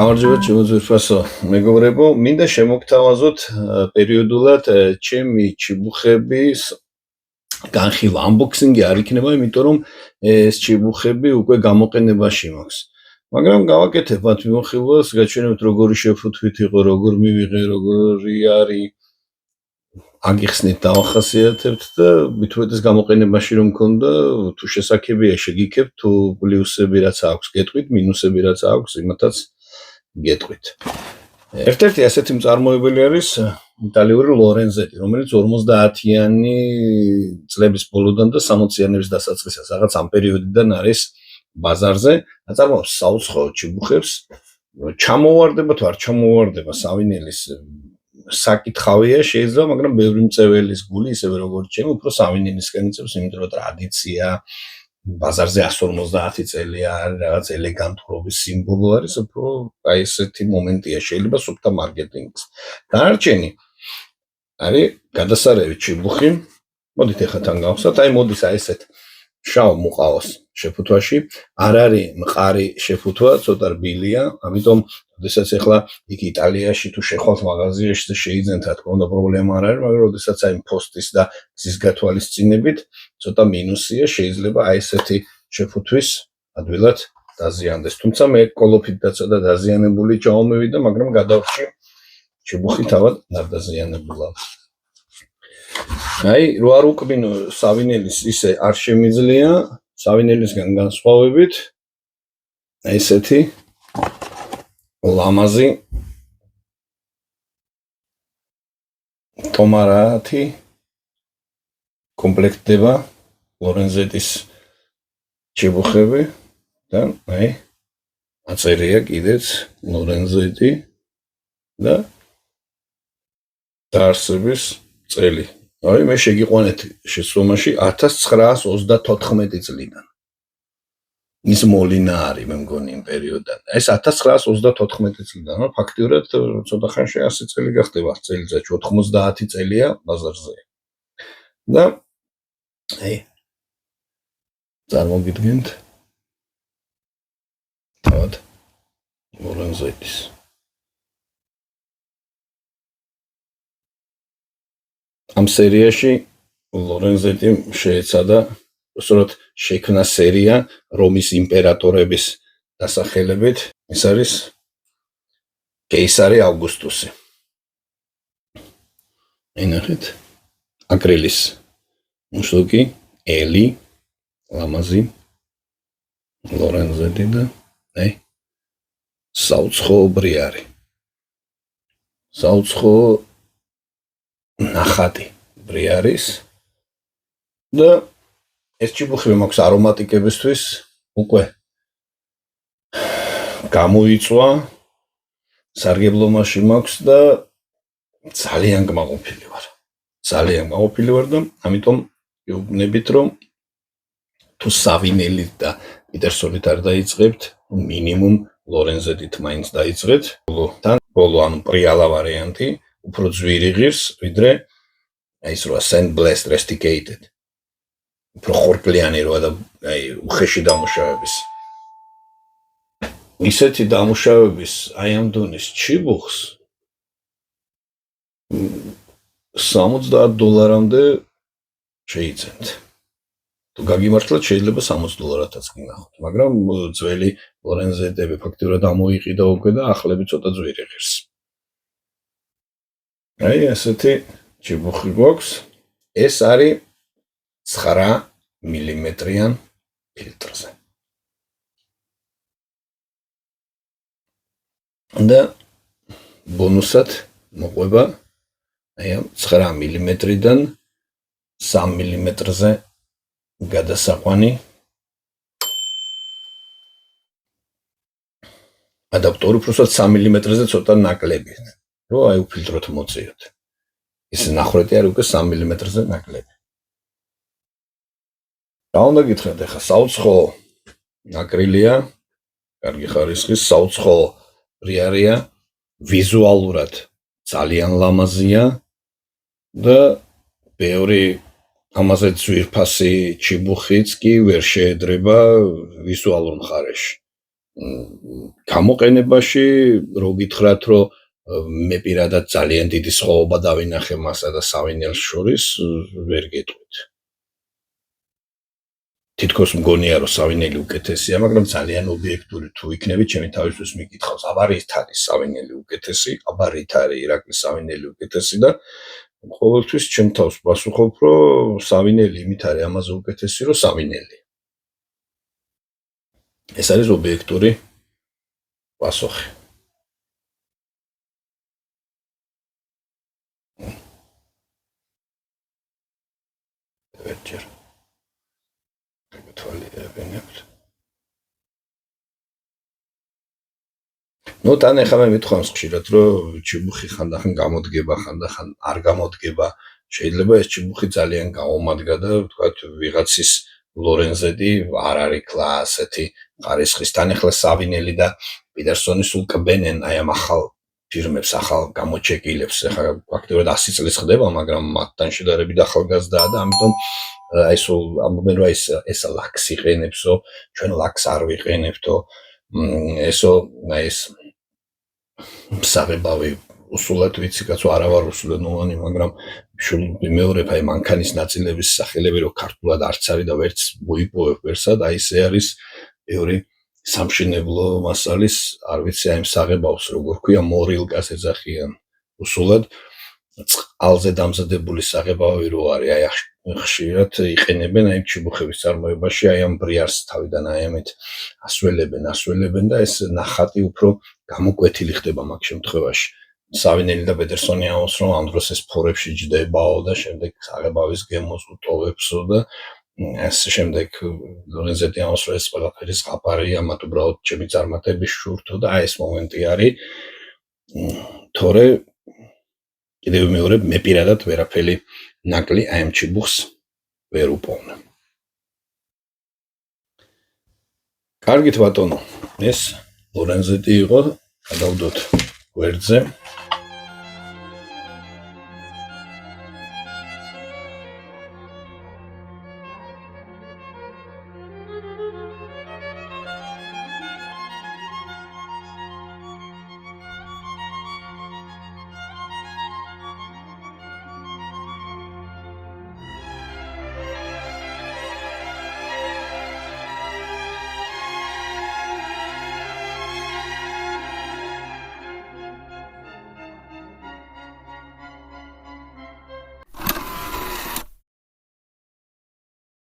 გამარჯობა ჩემო მეგობრებო, მინდა შემოგთავაზოთ პერიოდულად ჩემი ჩიბუხების განხილვა, unboxing-ი არ იქნება, იმიტომ რომ ეს ჩიბუხები უკვე გამოყენებაში მაქვს. მაგრამ გავაკეთებთ მიმოხილვას, გაჩვენებთ როგორი შეფუთვით იყო, როგორ მივიღე, როგორი არის. აგიხსნით დავახასიათებთ და მithumetes გამოყენებაში რომ მქონდა, თუ შესაძლებია შეგიქებთ, თუ პლუსები რაც აქვს, გეტყვით, მინუსები რაც აქვს, იმათაც გეტყვით. ერთ-ერთი ასეთი მწარმოებელი არის იტალიური ლორენზეტი, რომელიც 50-იანი წლების ბოლოდან და 60-იანების დასაწყისას, რაღაც ამ პერიოდიდან არის ბაზარზე, აწარმოებს საუცხოო ჩიბუხებს. ჩამოვარდება თუ არ ჩამოვარდება სავინელის საკითხავია შეიძლება, მაგრამ ბევრი მწეველის გული, ისევე როგორც ჩემი, უფრო სავინელისკენ იწევს, იმიტომ რომ ტრადიცია ბაზარზე 150 წელია არის, რაღაც ელეგანტურობის სიმბოლო არის, უფრო აი ესეთი მომენტია შეიძლება სუფთა მარკეტინგის. დანარჩენი არის გადასარევი ჩიბუხი. მოდით ახლა თან გავხსნათ, აი მოდის აი ესეთ შავ მუყაოს შეფუთვაში. არ არის მყარი შეფუთვა, ცოტა რბილია, ამიტომ როდესაც ახლა იქ იტალიაში თუ შეხვალთ მაღაზიაში და შეიძენთ, რა თქმა უნდა, პრობლემა არ არის, მაგრამ როდესაც აი ფოსტის და გზის გათვალისწინებით ცოტა მინუსია, შეიძლება აი ესეთი შეფუთვის ადვილად დაზიანდეს. თუმცა მე კოლოფით და დაზიანებული ჩავმევიდა, მაგრამ გადავრჩი ჩიბუხი თავად არ დაზიანებულა. აი, რო არ უკბინო სავინელის ისე არ შემიძლია, სავინელისგან განსხვავებით, აი ესეთი ლამაზი ტომარათი კომპლექტდება ლორენზეტის ჩიბუხები და აი აწერია კიდეც ლორენზეტი და დაარსების წელი. აი მე შეგიყვანეთ შესვენაში 1934 წლიდან. ის მოლინა არის მე მგონი იმ პერიოდიდან. ეს 1934 წლიდან, რა ფაქტიურად ცოტა ხანში 100 წელი გახდება წელიწადში, 90 წელია ბაზარზე. და აი წარმოგიდგენთ თავად ლორენზეტის ამ სერიაში ლორენზეტი შეეცადა უბრალოდ შექმნა სერია რომის იმპერატორების დასახელებით. ეს არის კეისარი ავგუსტუსი. ენახეთ აკრილის მუშლუკი, ელი, ლამაზი ლორენზეტი და აი საუცხოო ბრიარი. საუცხოო ნახატი ბრიარის და ეს ჩიბუხი მაქვს არომატიკებისთვის უკვე გამოიწვა, სარგებლობაში მაქვს და ძალიან გმაყოფილი ვარ. ძალიან გმაყოფილი ვარ და ამიტომ ვიგნებით რომ თუ სავინელით და პიტერსონით არ დაიწყებთ, მინიმუმ ლორენზეტით მაინც დაიწყეთ. ბოლო ანუ პრიალა ვარიანტი უფრო ძვირი ღირს, ვიდრე აი ეს როა sand blast rusticated. უფრო ხორკლიანი როა და აი უხეში დამუშავების. ისეთი დამუშავების აი ამ დონის ჩიბუხს $60 შეიძენთ. თუ გაგიმართლეთ შეიძლება $60-ათაც გინახოთ, მაგრამ ძველი ლორენზეტები ფაქტიურად ამოიყიდა უკვე და ახლები ცოტა ძვირი ღირს. აი ასეთი ჩიბუხი გვაქვს. ეს არის 9 მმ-იან ფილტრზე. და ბონუსად მოყვება აი ამ 9 მმ-დან 3 მმ-ზე გადასაყვანი ადაპტორი, უბრალოდ 3 მმ-ზე ცოტა ნაკლები, რომ აი უფილტროთ მოწიოთ. ეს ნახრეთი არის უკვე 3 მმ-ზე ნაკლები. რა უნდა გითხრათ ახლა, საუცხოო აკრილია, კარგი ხარისხის, საუცხოო ბრიარია, ვიზუალურად ძალიან ლამაზია და ბევრი ამაზე ძვირფასი ჩიბუხიც კი ვერ შეედრება ვიზუალურ მხარეში. გამოყენებაში რო გითხრათ, რომ მე პირადად ძალიან დიდი სხვაობა დავინახე მასა და სავინელს შორის, ვერ გეტყვით. თითქოს მგონია, რომ სავინელი უკეთესია, მაგრამ ძალიან ობიექტური თუ იქნებით, ჩემი თავისთვის მიკითხავს, აბა რით არის სავინელი უკეთესი, აბა რით არის ირაკლის სავინელი უკეთესი და ყოველთვის ჩემ თავს პასუხობ, რომ სავინელი იმით არის ამაზე უკეთესი, რომ სავინელი. ეს არის ობიექტური პასუხი. ვერჯერ. გეთვალიერებინებთ. ნუ თან ახლა მე მithქვამს ხშირად, რომ ჩიბუხი ხანდახან გამოდგება, ხანდახან არ გამოდგება. შეიძლება ეს ჩიბუხი ძალიან გაომადგა და ვთქვათ, ვიღაცის ლორენზედი არ არის ქლა ასეთი ხარისხის. თან ახლა სავინელი და პიტერსონი სულ კბენენ აი ამ ახალ ფირმებს, ახალ გამოჩეკილებს. ახლა ფაქტობრივად 100 წლის ხდება, მაგრამ მათთან შედარებით ახალგაზრდაა და ამიტომ აი სულ ამბობენ, რომ ეს ლაქს იყენებსო, ჩვენ ლაქს არ ვიყენებთო. ესო აი ეს საღებავი უსულად ვიცი კაცო არა ვარ უსულელოვანი, მაგრამ მეორებ აი მანქანის ნაწილების სახელები რო ქართულად არც არის და ვერც მოიპოვებ ვერსად, აი ესე არის მეორე სამშენებლო მასალის, არ ვიცი აი საღებავს როგორ ქვია, მორილკას ეძახიან უსულად წყალზე დამზადებული საღებავი რო არის, აი ხშირად იყენებენ აი ჩიბუხების წარმოებაში, აი ამ ბრიარს თავიდან აი ამით ასველებენ და ეს ნახატი უფრო გამოკვეთილი ხდება მაგ შემთხვევაში. სავინელი და პეტერსონი ამბობს, რომ ამ დროს ეს ფორებში ჯდებაო და შემდეგ საღებავის გემოს უტოვებსო და ეს შემდეგ ლორენზეტი ამბობს, რომ ეს ყველაფერი ზღაპარია, მათ უბრალოდ ჩემი წარმატების შურთო და აი ეს მომენტი არის. თორე კიდევ მეორე მე პირადად ვერაფერი ნაკლი აი ამ ჩიბუხს ვერ უპოვნე. კარგით ბატონო, ეს ლორენზეტი იყო, გადავდოთ გვერდზე.